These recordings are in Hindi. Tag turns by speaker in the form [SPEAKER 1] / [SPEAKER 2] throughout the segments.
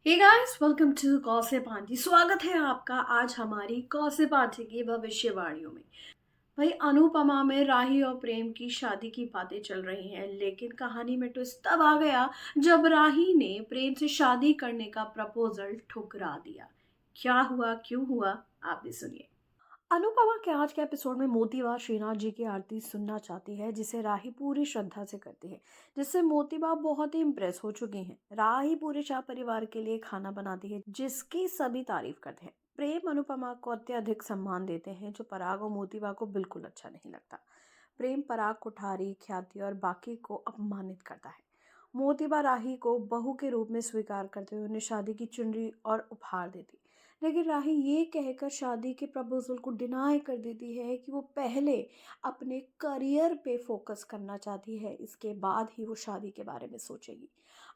[SPEAKER 1] Hey guys, welcome to gossip aunty. स्वागत है आपका आज हमारी गॉसिप आंटी की भविष्यवाणियों में। भाई, अनुपमा में राही और प्रेम की शादी की बातें चल रही हैं, लेकिन कहानी में ट्विस्ट तब आ गया जब राही ने प्रेम से शादी करने का प्रपोजल ठुकरा दिया। क्या हुआ, क्यों हुआ, आप भी सुनिए। अनुपमा के आज के एपिसोड में मोतीबा श्रीनाथ जी की आरती सुनना चाहती है, जिसे राही पूरी श्रद्धा से करती है, जिससे मोतीबा बहुत ही इम्प्रेस हो चुकी हैं। राही पूरे शाह परिवार के लिए खाना बनाती है, जिसकी सभी तारीफ करते हैं। प्रेम अनुपमा को अत्यधिक सम्मान देते हैं, जो पराग और मोतीबा को बिल्कुल अच्छा नहीं लगता। प्रेम पराग, कुठारी, ख्याति और बाकी को अपमानित करता है। मोतीबा राही को बहू के रूप में स्वीकार करते हुए उन्हें शादी की चुनरी और उपहार देती, लेकिन राही ये कहकर शादी के प्रपोजल को डिनाई कर देती है कि वो पहले अपने करियर पे फोकस करना चाहती है, इसके बाद ही वो शादी के बारे में सोचेगी।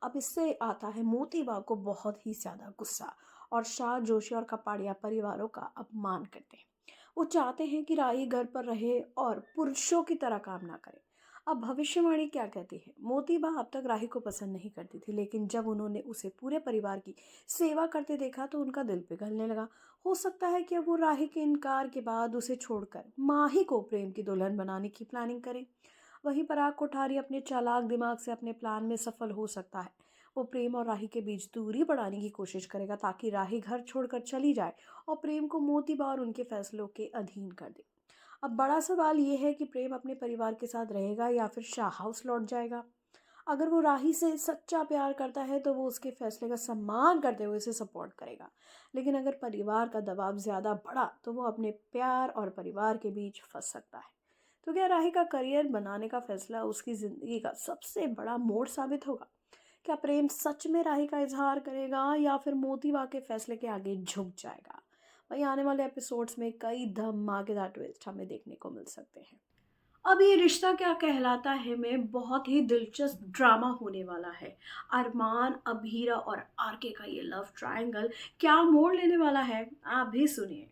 [SPEAKER 1] अब इससे आता है मोतीबा को बहुत ही ज़्यादा गुस्सा, और शाह, जोशी और कपाड़िया परिवारों का अपमान करते हैं। वो चाहते हैं कि राही घर पर रहे और पुरुषों की तरह काम ना करे। अब भविष्यवाणी क्या कहती है? मोतीबा अब तक राही को पसंद नहीं करती थी, लेकिन जब उन्होंने उसे पूरे परिवार की सेवा करते देखा तो उनका दिल पिघलने लगा। हो सकता है कि अब वो राही के इनकार के बाद उसे छोड़कर माही को प्रेम की दुल्हन बनाने की प्लानिंग करे। वहीं पराग कोठारी अपने चालाक दिमाग से अपने प्लान में सफल हो सकता है। वो प्रेम और राही के बीच दूरी बढ़ाने की कोशिश करेगा, ताकि राही घर छोड़कर चली जाए और प्रेम को मोतीबा और उनके फैसलों के अधीन कर दे। अब बड़ा सवाल ये है कि प्रेम अपने परिवार के साथ रहेगा या फिर शाह हाउस लौट जाएगा। अगर वो राही से सच्चा प्यार करता है तो वो उसके फैसले का सम्मान करते हुए उसे सपोर्ट करेगा, लेकिन अगर परिवार का दबाव ज़्यादा बढ़ा तो वो अपने प्यार और परिवार के बीच फंस सकता है। तो क्या राही का करियर बनाने का फैसला उसकी ज़िंदगी का सबसे बड़ा मोड़ साबित होगा? क्या प्रेम सच में राही का इजहार करेगा या फिर मोतीबा के फैसले के आगे झुक जाएगा? वहीं आने वाले एपिसोड्स में कई धमाकेदार ट्विस्ट हमें देखने को मिल सकते हैं। अब ये रिश्ता क्या कहलाता है में बहुत ही दिलचस्प ड्रामा होने वाला है। अरमान, अभीरा और आरके का ये लव ट्रायंगल क्या मोड़ लेने वाला है, आप भी सुनिए।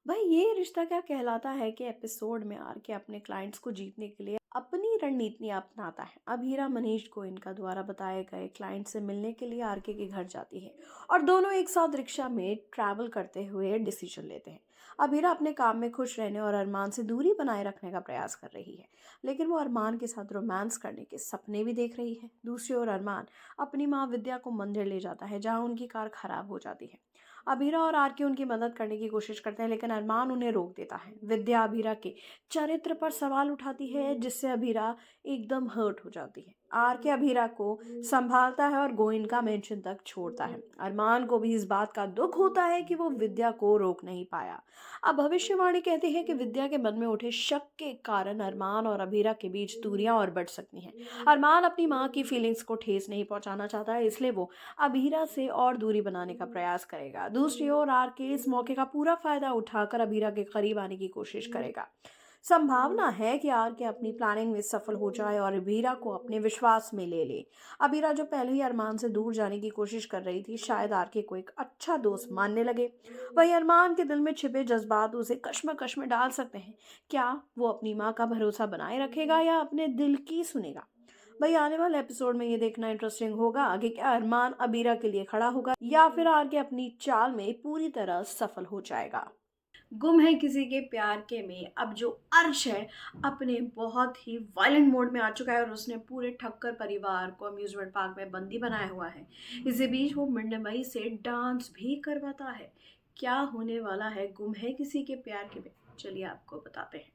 [SPEAKER 1] भाई, ये रिश्ता क्या कहलाता है कि एपिसोड में आर के अपने क्लाइंट्स को जीतने के लिए अपनी रणनीति अपनाता है। अब हीरा मनीष को इनका द्वारा बताए गए क्लाइंट से मिलने के लिए आर के घर जाती है, और दोनों एक साथ रिक्शा में ट्रैवल करते हुए डिसीजन लेते हैं। अब हीरा अपने काम में खुश रहने और अरमान से दूरी बनाए रखने का प्रयास कर रही है, लेकिन वो अरमान के साथ रोमांस करने के सपने भी देख रही है। दूसरी ओर अरमान अपनी माँ विद्या को मंदिर ले जाता है, जहाँ उनकी कार खराब हो जाती है। अभीरा और आरके उनकी मदद करने की कोशिश करते हैं, लेकिन अरमान उन्हें रोक देता है। विद्या अभीरा के चरित्र पर सवाल उठाती है, जिससे अभीरा एकदम हर्ट हो जाती है। आरके अभीरा को संभालता है और गोइंका मेंशन तक छोड़ता है। अरमान को भी इस बात का दुख होता है कि वो विद्या को रोक नहीं पाया। अब भविष्यवाणी कहती है कि विद्या के मन में उठे शक के कारण अरमान और अभीरा के बीच दूरियां और बढ़ सकती हैं। अरमान अपनी माँ की फीलिंग्स को ठेस नहीं पहुंचाना चाहता है, इसलिए वो अभीरा से और दूरी बनाने का प्रयास करेगा। दूसरी ओर आरके इस मौके का पूरा फायदा उठाकर अभीरा के करीब आने की कोशिश करेगा। संभावना है कि आरके अपनी प्लानिंग में सफल हो जाए और अभीरा को अपने विश्वास में ले ले। अभीरा, जो पहले ही अरमान से दूर जाने की कोशिश कर रही थी, शायद आरके को एक अच्छा दोस्त मानने लगे। वहीं अरमान के दिल में छिपे जज्बात उसे कश्मकश में डाल सकते हैं। क्या वो अपनी माँ का भरोसा बनाए रखेगा या अपने दिल की सुनेगा? भाई, आने वाले एपिसोड में ये देखना इंटरेस्टिंग होगा कि क्या अरमान अबीरा के लिए खड़ा होगा या फिर आगे अपनी चाल में पूरी तरह सफल हो जाएगा। गुम है किसी के प्यार के में अब जो अर्श है, अपने बहुत ही वायलेंट मोड में आ चुका है और उसने पूरे ठक्कर परिवार को अम्यूजमेंट पार्क में बंदी बनाया हुआ है। इसी बीच वो मिंडमई से डांस भी करवाता है। क्या होने वाला है गुम है किसी के प्यार के में, चलिए आपको बताते हैं।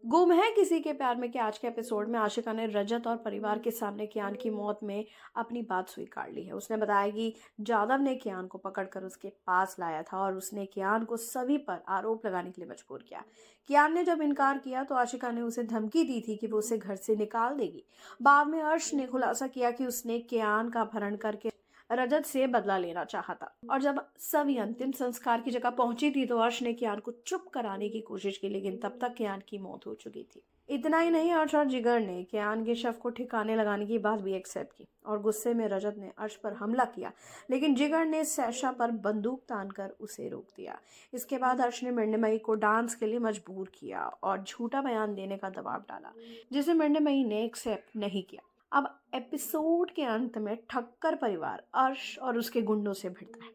[SPEAKER 1] गुम है किसी के प्यार में के आज के एपिसोड में आशिका ने रजत और परिवार के सामने कियान की मौत में अपनी बात स्वीकार ली है। उसने बताया कि जादव ने कियान को पकड़कर उसके पास लाया था और उसने कियान को सभी पर आरोप लगाने के लिए मजबूर किया। कियान ने जब इनकार किया तो आशिका ने उसे धमकी दी थी कि वो उसे घर से निकाल देगी। बाद में अर्श ने खुलासा किया कि उसने कियान का अपहरण करके रजत से बदला लेना चाहा था, और जब सभी अंतिम संस्कार की जगह पहुंची थी तो अर्श ने कियान को चुप कराने की कोशिश की, लेकिन तब तक कियान की मौत हो चुकी थी। इतना ही नहीं, अर्श और जिगर ने कियान के शव को ठिकाने लगाने की बात भी एक्सेप्ट की, और गुस्से में रजत ने अर्श पर हमला किया, लेकिन जिगर ने सैशा पर बंदूक तानकर उसे रोक दिया। इसके बाद अर्श ने मृण्मयी को डांस के लिए मजबूर किया और झूठा बयान देने का दबाव डाला, जिसे मृण्मयी ने एक्सेप्ट नहीं किया। अब एपिसोड के अंत में ठक्कर परिवार अर्श और उसके गुंडों से भिड़ता है।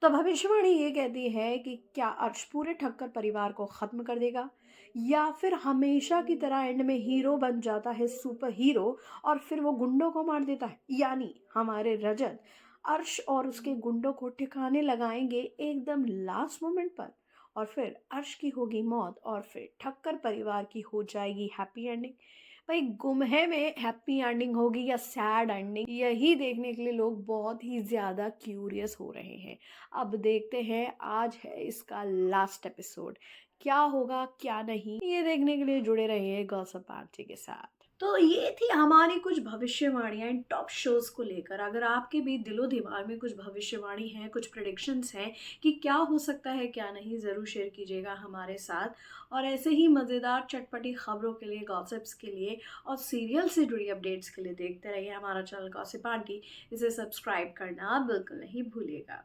[SPEAKER 1] तो भविष्यवाणी ये कहती है कि क्या अर्श पूरे ठक्कर परिवार को खत्म कर देगा या फिर हमेशा की तरह एंड में हीरो बन जाता है, सुपर हीरो, और फिर वो गुंडों को मार देता है। यानी हमारे रजत अर्श और उसके गुंडों को ठिकाने लगाएंगे एकदम लास्ट मोमेंट पर, और फिर अर्श की होगी मौत और फिर ठक्कर परिवार की हो जाएगी हैप्पी एंडिंग। भाई गुमहे में हैप्पी एंडिंग होगी या सैड एंडिंग, यही देखने के लिए लोग बहुत ही ज़्यादा क्यूरियस हो रहे हैं। अब देखते हैं, आज है इसका लास्ट एपिसोड, क्या होगा क्या नहीं, ये देखने के लिए जुड़े रहिए गॉसिप आरती के साथ। तो ये थी हमारी कुछ भविष्यवाणियां इन टॉप शोज को लेकर। अगर आपके भी दिलो दिमाग में कुछ भविष्यवाणी है, कुछ प्रिडिक्शंस हैं कि क्या हो सकता है क्या नहीं, ज़रूर शेयर कीजिएगा हमारे साथ। और ऐसे ही मज़ेदार चटपटी खबरों के लिए, गॉसिप्स के लिए और सीरियल से जुड़ी अपडेट्स के लिए देखते रहिए हमारा चैनल गॉसिप आंटी। इसे सब्सक्राइब करना बिल्कुल नहीं भूलिएगा।